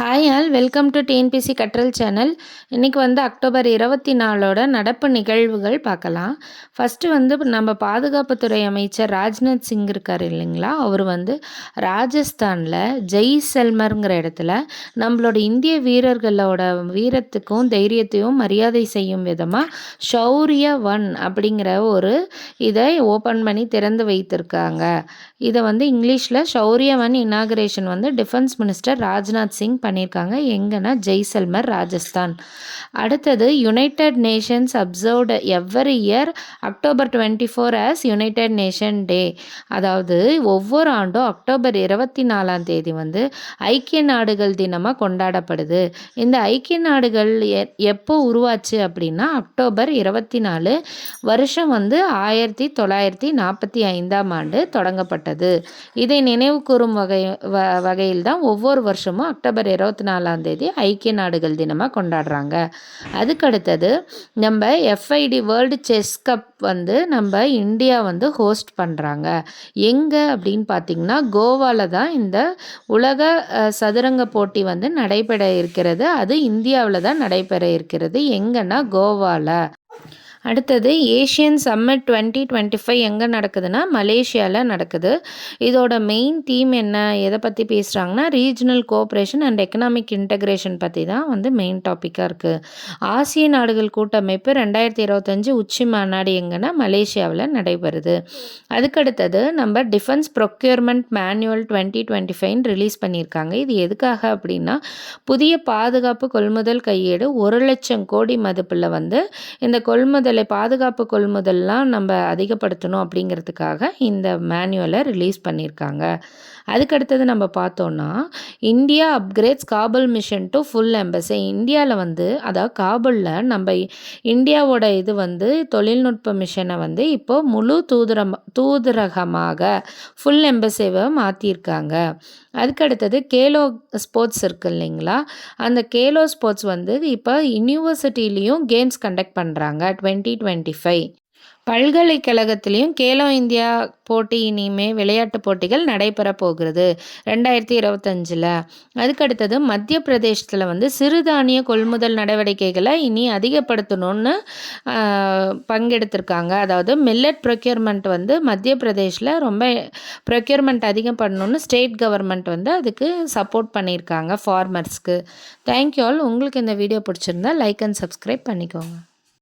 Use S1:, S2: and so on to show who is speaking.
S1: Hi all, welcome to TNPSC கற்றல் சேனல். இன்றைக்கி அக்டோபர் 24 நடப்பு நிகழ்வுகள் பார்க்கலாம். ஃபஸ்ட்டு நம்ம பாதுகாப்புத்துறை அமைச்சர் ராஜ்நாத் சிங் இருக்கார் இல்லைங்களா, அவர் ராஜஸ்தானில் ஜெய்சல்மருங்கிற இடத்துல நம்மளோட இந்திய வீரர்களோட வீரத்துக்கும் தைரியத்தையும் மரியாதை செய்யும் விதமாக ஷௌரிய ஒன் அப்படிங்கிற ஒரு இதை ஓப்பன் பண்ணி திறந்து வைத்திருக்காங்க. இதை இங்கிலீஷில் Shaurya on inauguration defence minister Rajnath Singh பண்ணியிருக்காங்க. எங்கன்னா ஜெய்சல்மர், ராஜஸ்தான். அடுத்தது United Nations observed every year October 24 as United Nation day. அதாவது ஒவ்வொரு ஆண்டும் அக்டோபர் 24 ஐக்கிய நாடுகள் தினமாக கொண்டாடப்படுது. இந்த ஐக்கிய நாடுகள் எப்போ உருவாச்சு அப்படின்னா அக்டோபர் 24 வருஷம் 1945 தொடங்கப்பட்டது. இதை நினைவு கூறும் வகையில் தான் ஒவ்வொரு வருஷமும் அக்டோபர் 24 ஐக்கிய நாடுகள் தினமாக கொண்டாடுறாங்க. அதுக்கடுத்தது நம்ம எஃப்ஐடி வேர்ல்டு செஸ் கப் நம்ம இந்தியா ஹோஸ்ட் பண்ணுறாங்க. எங்கே அப்படின்னு பார்த்திங்கன்னா கோவாவில் தான் இந்த உலக சதுரங்க போட்டி நடைபெற இருக்கிறது. அது இந்தியாவில் தான் நடைபெற இருக்கிறது. எங்கன்னா கோவாவில். அடுத்தது ஏஷியன் சம்மிட் 2025 எங்கே நடக்குதுன்னா மலேசியாவில் நடக்குது. இதோட மெயின் தீம் என்ன, எதை பற்றி பேசுகிறாங்கன்னா regional cooperation and economic integration பற்றி தான் மெயின் டாப்பிக்காக இருக்குது. ஆசிய நாடுகள் கூட்டமைப்பு 2025 உச்சி மாநாடு எங்கன்னா மலேசியாவில் நடைபெறுது. அதுக்கடுத்தது நம்ம டிஃபென்ஸ் ப்ரொக்யூர்மெண்ட் மேனுவல் 2025 ரிலீஸ் பண்ணியிருக்காங்க. இது எதுக்காக அப்படின்னா புதிய பாதுகாப்பு கொள்முதல் கையேடு 1 லட்சம் கோடி மதிப்பில் இந்த பாதுகாப்பு கொள்முதல்லாம் நம்ம அதிகப்படுத்தணும் அப்படிங்கிறதுக்காக இந்த மேனுவலை ரிலீஸ் பண்ணியிருக்காங்க. அதுக்கடுத்தது நம்ம பார்த்தோன்னா India upgrades Kabul mission to full embassy. இந்தியாவில் அதாவது காபுலில் நம்ம இந்தியாவோட தொழில்நுட்ப மிஷனை இப்போது முழு தூதரகமாக ஃபுல் எம்பசிவை மாற்றியிருக்காங்க. அதுக்கடுத்தது கேலோ ஸ்போர்ட்ஸ் இருக்குது இல்லைங்களா, அந்த கேலோ ஸ்போர்ட்ஸ் இப்போ யூனிவர்சிட்டிலையும் கேம்ஸ் கண்டக்ட் பண்ணுறாங்க. 2025 பல்கலைக்கழகத்திலையும் கேலோ இந்தியா போட்டி இனிமே விளையாட்டு போட்டிகள் நடைபெற போகிறது 2025. அதுக்கடுத்தது மத்திய பிரதேசத்தில் சிறுதானிய கொள்முதல் நடவடிக்கைகளை இனி அதிகப்படுத்தணும்னு பங்கெடுத்திருக்காங்க. அதாவது மில்லட் ப்ரொக்யூர்மெண்ட் மத்திய பிரதேஷில் ரொம்ப ப்ரொக்யூர்மெண்ட் அதிகம் பண்ணணும்னு ஸ்டேட் கவர்மெண்ட் அதுக்கு சப்போர்ட் பண்ணியிருக்காங்க ஃபார்மர்ஸ்க்கு. Thank you all. உங்களுக்கு இந்த வீடியோ பிடிச்சிருந்தா லைக் அண்ட் சப்ஸ்கிரைப் பண்ணிக்கோங்க.